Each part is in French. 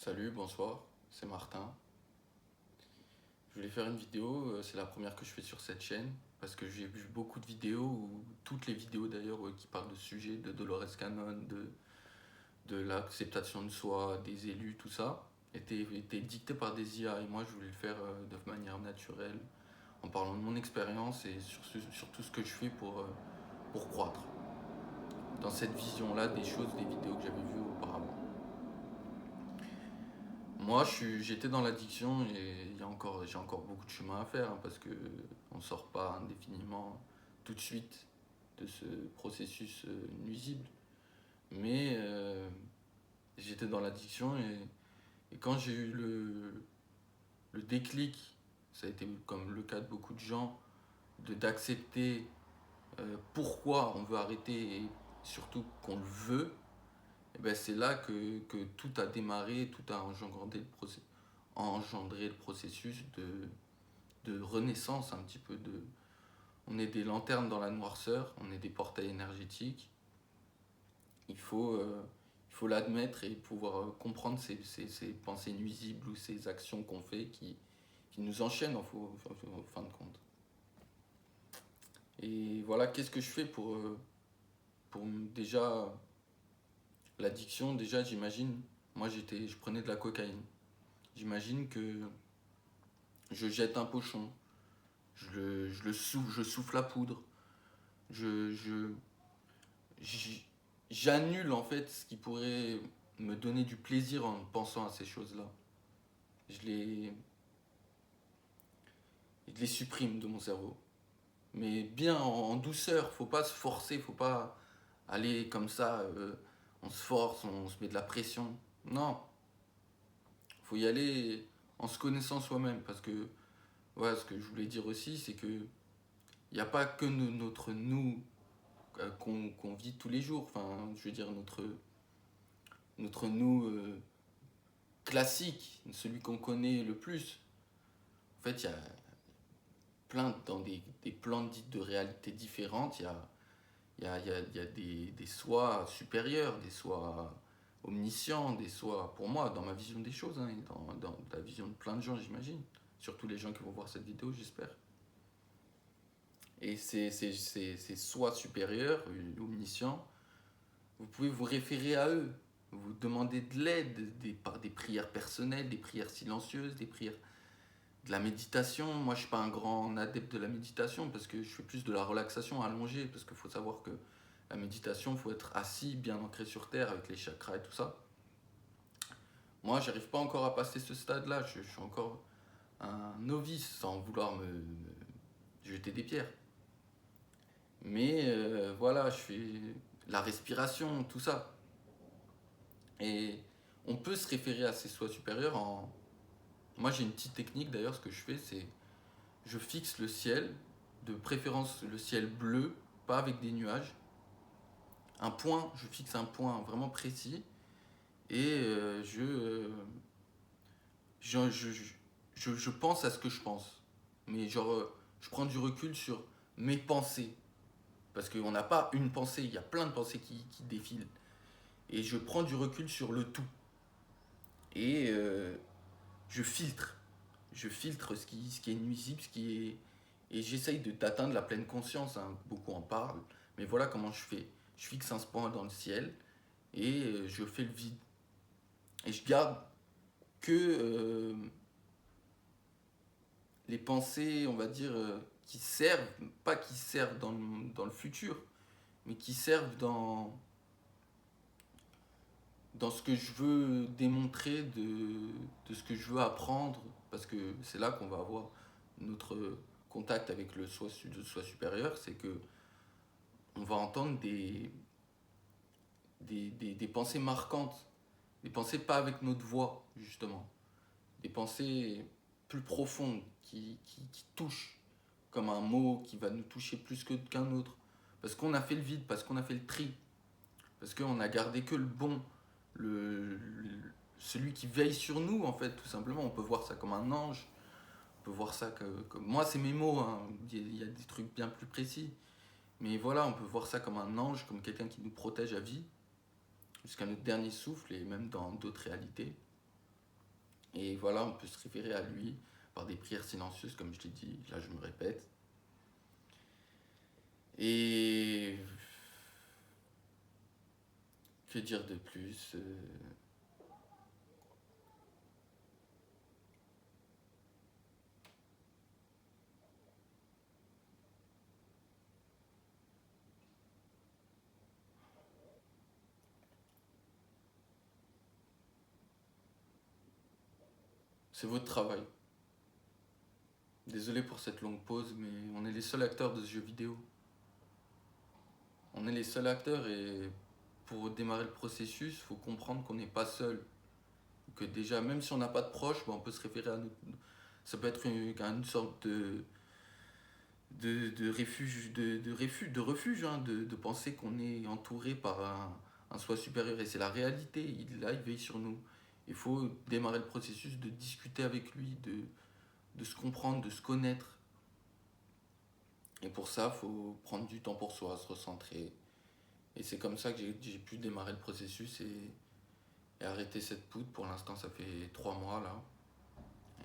Salut, bonsoir, c'est Martin. Je voulais faire une vidéo, c'est la première que je fais sur cette chaîne, parce que j'ai vu beaucoup de vidéos, ou toutes les vidéos d'ailleurs, qui parlent de sujets de Dolores Cannon, de l'acceptation de soi, des élus, tout ça, étaient dictées par des IA, et moi je voulais le faire de manière naturelle, en parlant de mon expérience et sur tout ce que je fais pour croître, dans cette vision-là des choses, des vidéos que j'avais vues auparavant. Moi, j'étais dans l'addiction et j'ai encore beaucoup de chemin à faire, hein, parce que on ne sort pas indéfiniment tout de suite de ce processus nuisible. Mais j'étais dans l'addiction et quand j'ai eu le déclic, ça a été comme le cas de beaucoup de gens, d'accepter pourquoi on veut arrêter et surtout qu'on le veut, et ben c'est là que tout a démarré, tout a engendré le processus de renaissance un petit peu. On est des lanternes dans la noirceur, on est des portails énergétiques. Il faut, euh, il faut l'admettre et pouvoir comprendre ces pensées nuisibles ou ces actions qu'on fait qui nous enchaînent en fin de compte. Et voilà, qu'est-ce que je fais pour déjà l'addiction. Déjà, j'imagine, moi je prenais de la cocaïne. J'imagine que je jette un pochon, je souffle la poudre, je, je, j'annule en fait ce qui pourrait me donner du plaisir en pensant à ces choses-là. Je les, je les supprime de mon cerveau. Mais bien en douceur, faut pas se forcer, faut pas aller comme ça, on se force, on se met de la pression. Non, faut y aller en se connaissant soi-même. Parce que, ouais, ce que je voulais dire aussi, c'est que il n'y a pas que notre nous qu'on vit tous les jours. Enfin, je veux dire, notre nous classique, celui qu'on connaît le plus. En fait, il y a dans des plans dites de réalité différentes, il y a des soi supérieurs, des soi omniscients, des soi, pour moi, dans ma vision des choses, hein, et dans la vision de plein de gens, j'imagine. Surtout les gens qui vont voir cette vidéo, j'espère. Et ces soi supérieurs, omniscients, vous pouvez vous référer à eux, vous demander de l'aide par des prières personnelles, des prières silencieuses, des prières de la méditation. Moi, je suis pas un grand adepte de la méditation parce que je fais plus de la relaxation allongée. Parce qu'il faut savoir que la méditation, il faut être assis, bien ancré sur terre avec les chakras et tout ça. Moi, j'arrive pas encore à passer ce stade-là. Je suis encore un novice sans vouloir me jeter des pierres. Mais voilà, je fais la respiration, tout ça. Et on peut se référer à ces soi supérieurs en. Moi, j'ai une petite technique d'ailleurs. Ce que je fais, c'est je fixe le ciel, de préférence le ciel bleu, pas avec des nuages. Un point, je fixe un point vraiment précis et je pense à ce que je pense. Mais genre, je prends du recul sur mes pensées. Parce qu'on n'a pas une pensée, il y a plein de pensées qui défilent. Et je prends du recul sur le tout. Et je filtre. Je filtre ce qui est nuisible, ce qui est. Et j'essaye d'atteindre la pleine conscience, hein. Beaucoup en parlent. Mais voilà comment je fais. Je fixe un point dans le ciel et je fais le vide. Et je garde que les pensées, on va dire, qui servent, pas qui servent dans le futur, mais qui servent dans ce que je veux démontrer, de ce que je veux apprendre, parce que c'est là qu'on va avoir notre contact avec le soi supérieur, c'est que on va entendre des pensées marquantes, des pensées pas avec notre voix, justement, des pensées plus profondes qui touchent, comme un mot qui va nous toucher plus qu'un autre, parce qu'on a fait le vide, parce qu'on a fait le tri, parce qu'on a gardé que le bon, celui qui veille sur nous, en fait, tout simplement. On peut voir ça comme un ange, on peut voir ça comme. Moi, c'est mes mots, hein. Il y a des trucs bien plus précis. Mais voilà, on peut voir ça comme un ange, comme quelqu'un qui nous protège à vie, jusqu'à notre dernier souffle et même dans d'autres réalités. Et voilà, on peut se référer à lui par des prières silencieuses, comme je l'ai dit, là je me répète. Et que dire de plus? C'est votre travail. Désolé pour cette longue pause, mais on est les seuls acteurs de ce jeu vidéo. On est les seuls acteurs et pour démarrer le processus, il faut comprendre qu'on n'est pas seul. Que déjà, même si on n'a pas de proches, on peut se référer à nous. Ça peut être une sorte de refuge, de refuge de penser qu'on est entouré par un soi supérieur. Et c'est la réalité, il veille sur nous. Il faut démarrer le processus de discuter avec lui, de se comprendre, de se connaître. Et pour ça, il faut prendre du temps pour soi, se recentrer. Et c'est comme ça que j'ai pu démarrer le processus et arrêter cette poudre. Pour l'instant, ça fait 3 mois là.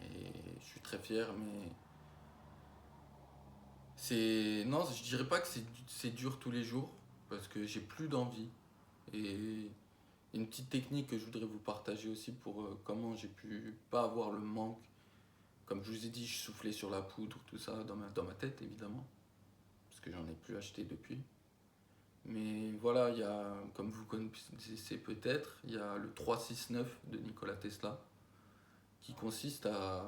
Et je suis très fier, mais c'est. Non, je dirais pas que c'est dur tous les jours, parce que j'ai plus d'envie. Et une petite technique que je voudrais vous partager aussi pour comment j'ai pu pas avoir le manque. Comme je vous ai dit, je soufflais sur la poudre, tout ça, dans ma tête évidemment, parce que j'en ai plus acheté depuis. Mais voilà, il y a, comme vous connaissez peut-être, il y a le 369 de Nikola Tesla, qui consiste à...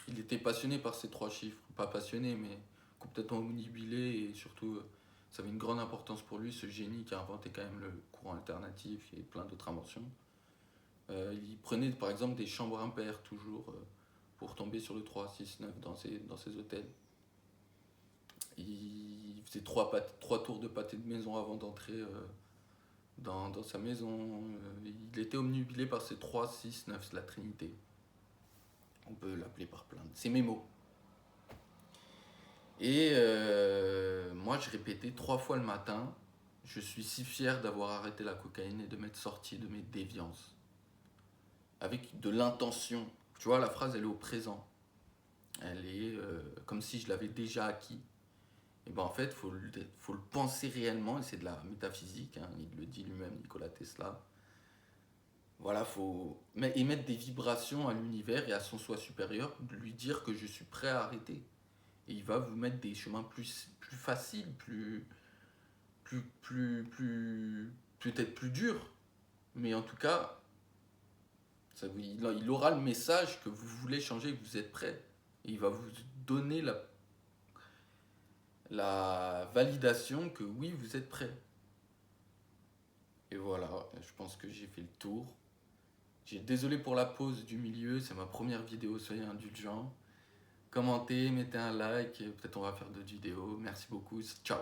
Il était passionné par ces 3 chiffres, pas passionné, mais complètement omnibulé, et surtout, ça avait une grande importance pour lui, ce génie qui a inventé quand même le courant alternatif et plein d'autres inventions. Il prenait par exemple des chambres impaires toujours pour tomber sur le 369 dans ses hôtels. Il faisait 3 tours de pâté de maison avant d'entrer dans sa maison. Il était omnubilé par ces 3, 6, 9, la Trinité. On peut l'appeler par plein de... C'est mes mots. Et moi, je répétais 3 fois le matin, je suis si fier d'avoir arrêté la cocaïne et de m'être sorti de mes déviances. Avec de l'intention. Tu vois, la phrase, elle est au présent. Elle est comme si je l'avais déjà acquis. Et ben en fait, faut le penser réellement, et c'est de la métaphysique, hein, il le dit lui-même, Nikola Tesla. Voilà, faut émettre des vibrations à l'univers et à son soi supérieur, lui dire que je suis prêt à arrêter. Et il va vous mettre des chemins plus faciles, peut-être plus durs. Mais en tout cas, il aura le message que vous voulez changer, que vous êtes prêt. Et il va vous donner la validation que oui, vous êtes prêt. Et voilà, je pense que j'ai fait le tour. Désolé pour la pause du milieu, c'est ma première vidéo, soyez indulgents. Commentez, mettez un like, peut-être on va faire d'autres vidéos. Merci beaucoup, ciao.